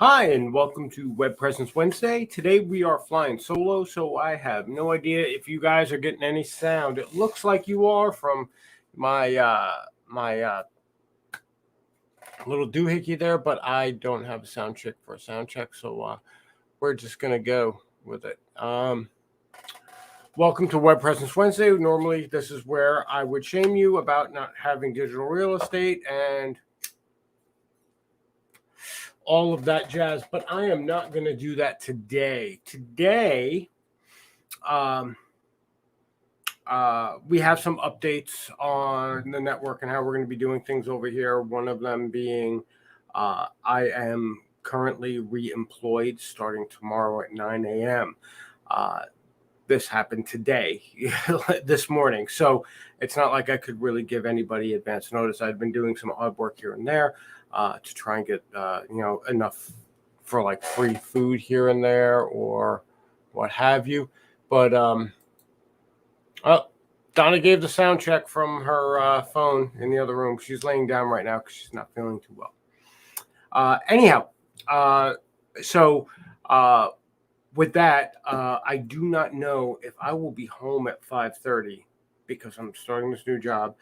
Hi, and welcome to Web Presence Wednesday. Today we are flying solo, so I have no idea if you guys are getting any sound. It looks like you are from my little doohickey there, but I don't have a sound check for a sound check, so we're just gonna go with it. Welcome to Web Presence Wednesday. Normally, this is where I would shame you about not having digital real estate and all of that jazz, but I am not going to do that today. Today, we have some updates on the network and how we're going to be doing things over here. One of them being I am currently re-employed starting tomorrow at 9 a.m. This happened today, this morning. So it's not like I could really give anybody advance notice. I've been doing some odd work here and there to try and get, enough for like free food here and there or what have you. But, Donna gave the sound check from her phone in the other room. She's laying down right now because she's not feeling too well. With that, I do not know if I will be home at 5:30 because I'm starting this new job.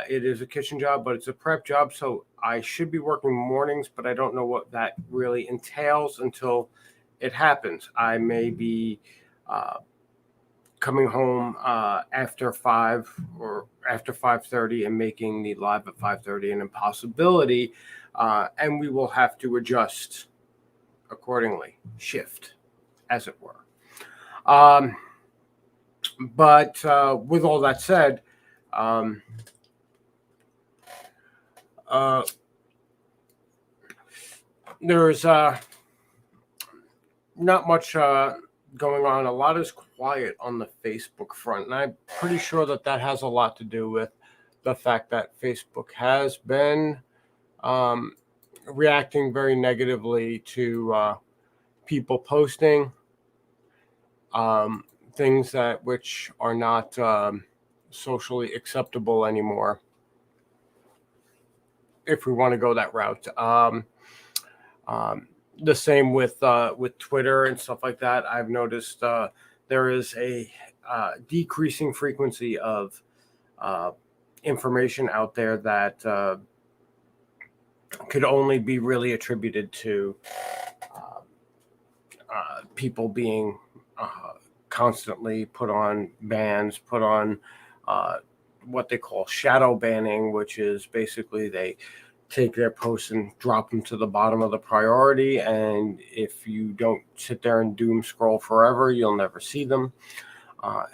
It is a kitchen job, but it's a prep job, so I should be working mornings, but I don't know what that really entails until it happens. I may be coming home after 5 or after 5:30 and making the live at 5:30 an impossibility, and we will have to adjust accordingly, shift, as it were. But with all that said, there's not much going on. A lot is quiet on the Facebook front, and I'm pretty sure that has a lot to do with the fact that Facebook has been reacting very negatively to people posting things which are not socially acceptable anymore, if we want to go that route. The same with Twitter and stuff like that. I've noticed there is a decreasing frequency of information out there that could only be really attributed to people being constantly put on bans, put on what they call shadow banning, which is basically they take their posts and drop them to the bottom of the priority, and if you don't sit there and doom scroll forever, you'll never see them,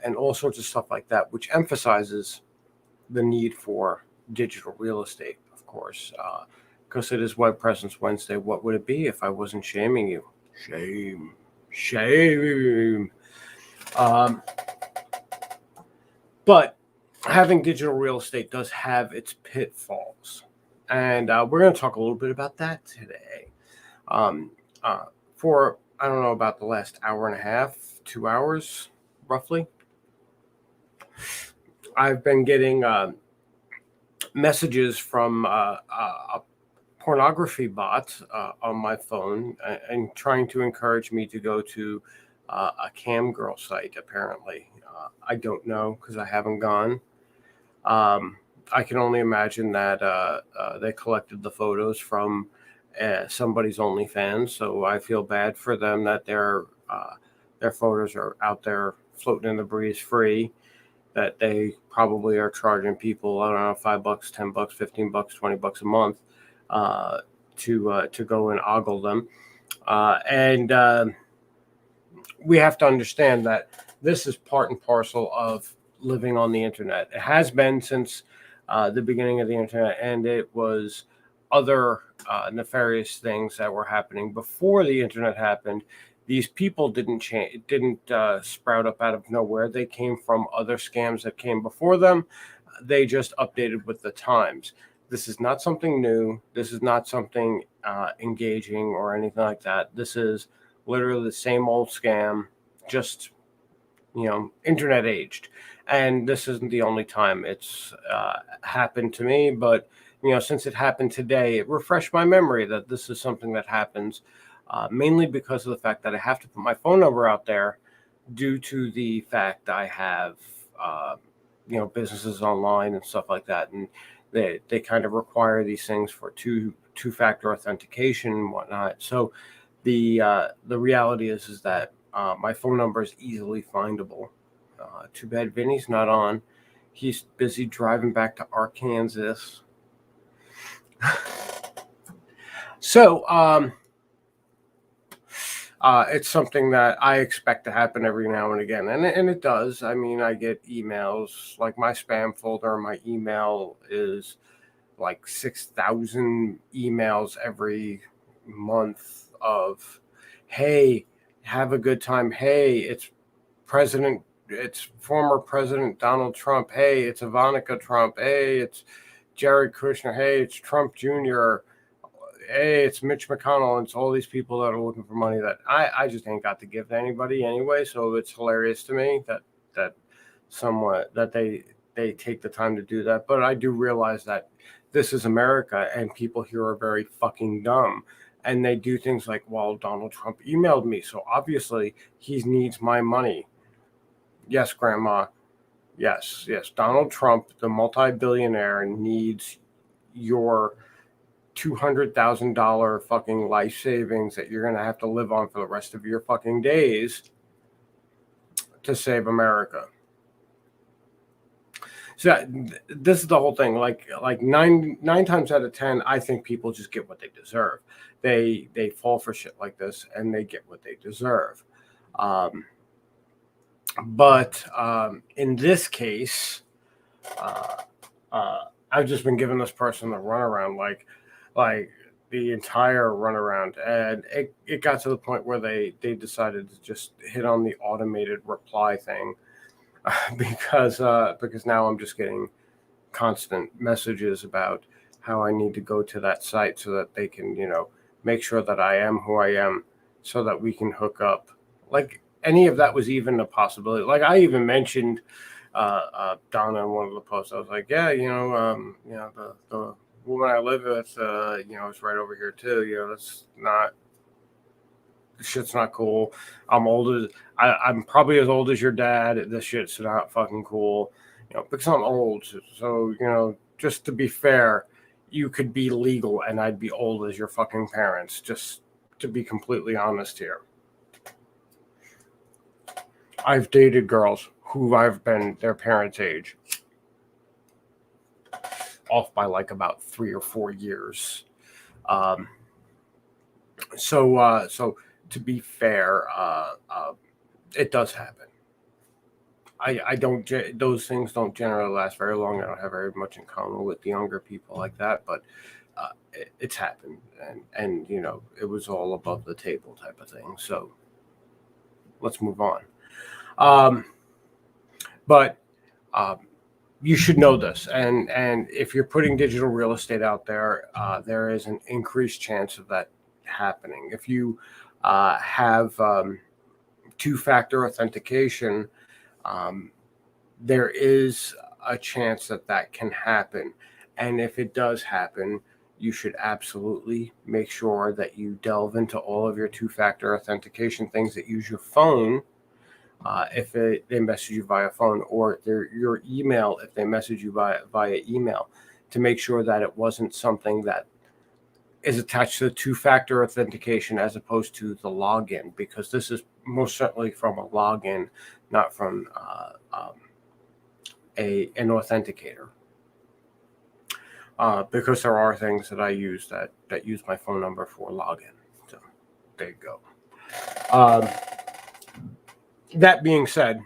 and all sorts of stuff like that, which emphasizes the need for digital real estate, of course, because it is Web Presence Wednesday. What would it be if I wasn't shaming you? Shame. But having digital real estate does have its pitfalls. And we're going to talk a little bit about that today. For, I don't know, about the last hour and a half, 2 hours, roughly, I've been getting messages from a pornography bot on my phone and trying to encourage me to go to a cam girl site, apparently. I don't know because I haven't gone. I can only imagine that they collected the photos from somebody's OnlyFans, so I feel bad for them that their photos are out there floating in the breeze free, that they probably are charging people, I don't know, $5, $10, $15, $20 a month to go and ogle them. And we have to understand that this is part and parcel of living on the internet. It has been since the beginning of the internet, and it was other nefarious things that were happening before the internet happened. These people didn't sprout up out of nowhere. They came from other scams that came before them. They just updated with the times. This is not something new. This is not something engaging or anything like that. This is literally the same old scam, just internet aged. And this isn't the only time it's happened to me, but since it happened today, it refreshed my memory that this is something that happens mainly because of the fact that I have to put my phone number out there due to the fact I have, businesses online and stuff like that. And they kind of require these things for two-factor authentication and whatnot. So the reality is that my phone number is easily findable. Too bad Vinny's not on. He's busy driving back to Arkansas. So it's something that I expect to happen every now and again, and it does. I mean, I get emails, like my spam folder. My email is like 6,000 emails every month of, hey, have a good time. Hey, it's former President Donald Trump. Hey, it's Ivanka Trump. Hey, it's Jared Kushner. Hey, it's Trump Jr. Hey, it's Mitch McConnell. It's all these people that are looking for money that I just ain't got to give to anybody anyway. So it's hilarious to me that somewhat that they take the time to do that. But I do realize that this is America and people here are very fucking dumb. And they do things like, well, Donald Trump emailed me, so obviously he needs my money. Yes, Grandma. Yes. Donald Trump, the multi-billionaire, needs your $200,000 fucking life savings that you're going to have to live on for the rest of your fucking days to save America. So this is the whole thing. Like nine times out of 10, I think people just get what they deserve. They fall for shit like this and they get what they deserve. But in this case, I've just been giving this person the runaround, like the entire runaround, and it got to the point where they decided to just hit on the automated reply thing, because now I'm just getting constant messages about how I need to go to that site so that they can, make sure that I am who I am, so that we can hook up. Like any of that was even a possibility. Like I even mentioned Donna in one of the posts. I was like, yeah, the woman I live with, is right over here too. That's not, shit's not cool. I'm probably as old as your dad. This shit's not fucking cool, because I'm old. So, just to be fair, you could be legal and I'd be old as your fucking parents, just to be completely honest here. I've dated girls who I've been their parents' age, off by like about 3 or 4 years. So to be fair, it does happen. I don't. Those things don't generally last very long. I don't have very much in common with the younger people like that, but it's happened, and it was all above the table type of thing. So let's move on. But you should know this, and if you're putting digital real estate out there, there is an increased chance of that happening. If you have two-factor authentication, there is a chance that can happen. And if it does happen, you should absolutely make sure that you delve into all of your two-factor authentication things that use your phone. If they message you via phone, or your email, if they message you via email, to make sure that it wasn't something that is attached to the two-factor authentication as opposed to the login, because this is most certainly from a login, not from an authenticator. Because there are things that I use that use my phone number for login. So there you go. That being said,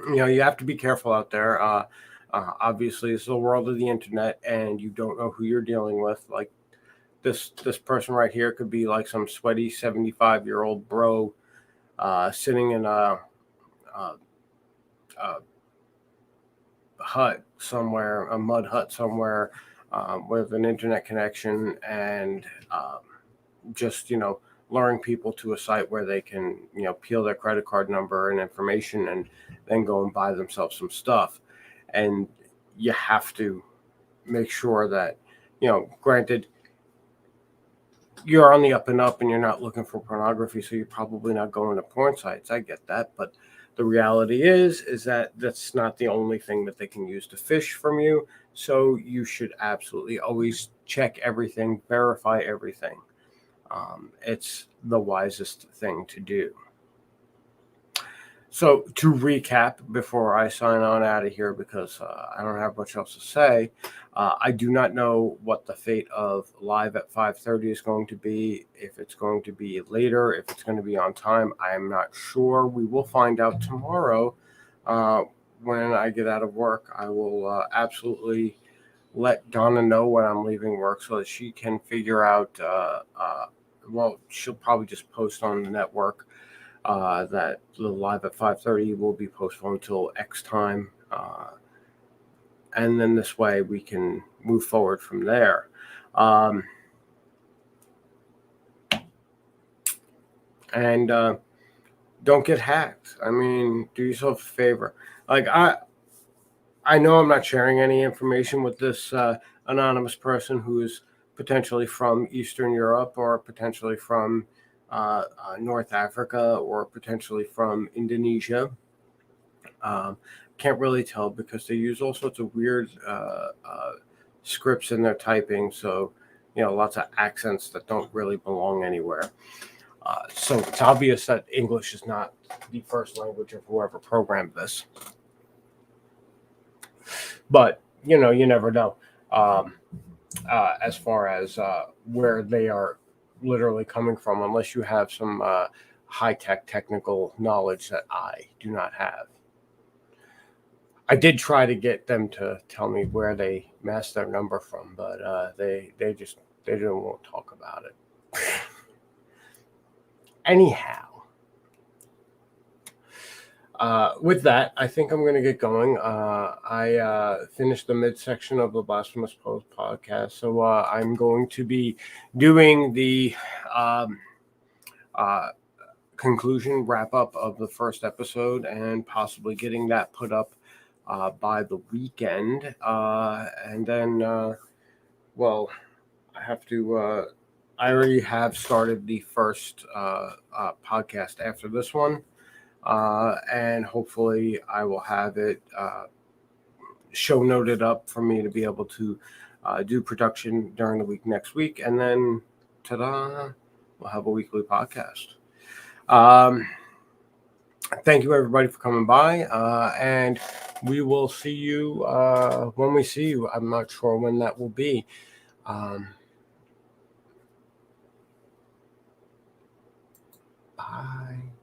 you have to be careful out there. Obviously, it's the world of the internet, and you don't know who you're dealing with. Like this person right here could be like some sweaty 75-year-old bro sitting in a hut somewhere, a mud hut somewhere, with an internet connection, and just luring people to a site where they can peel their credit card number and information and then go and buy themselves some stuff. And you have to make sure that, granted, you're on the up and up and you're not looking for pornography, so you're probably not going to porn sites. I get that, but the reality is that that's not the only thing that they can use to fish from you. So you should absolutely always check everything, verify everything. It's the wisest thing to do. So to recap, before I sign on out of here, because I don't have much else to say, I do not know what the fate of Live at 5:30 is going to be. If it's going to be later, if it's going to be on time, I am not sure. We will find out tomorrow. When I get out of work, I will absolutely let Donna know when I'm leaving work so that she can figure out. Well, she'll probably just post on the network that the Live at 5:30 will be postponed until X time. And then this way we can move forward from there. And don't get hacked. I mean, do yourself a favor. Like, I know I'm not sharing any information with this anonymous person who is potentially from Eastern Europe or potentially from North Africa or potentially from Indonesia. Can't really tell because they use all sorts of weird scripts in their typing. So, lots of accents that don't really belong anywhere. So it's obvious that English is not the first language of whoever programmed this. But, you never know as far as where they are literally coming from, unless you have some high-tech technical knowledge that I do not have. I did try to get them to tell me where they masked their number from, but they didn't want to talk about it. Anyhow, with that, I think I'm going to get going. I finished the midsection of the Blasphemous Post podcast, so I'm going to be doing the conclusion wrap-up of the first episode and possibly getting that put up by the weekend. And then, well, I have to... I already have started the first podcast after this one. And hopefully I will have it show noted up for me to be able to do production during the week next week. And then, ta-da, we'll have a weekly podcast. Thank you, everybody, for coming by. And we will see you when we see you. I'm not sure when that will be. Bye.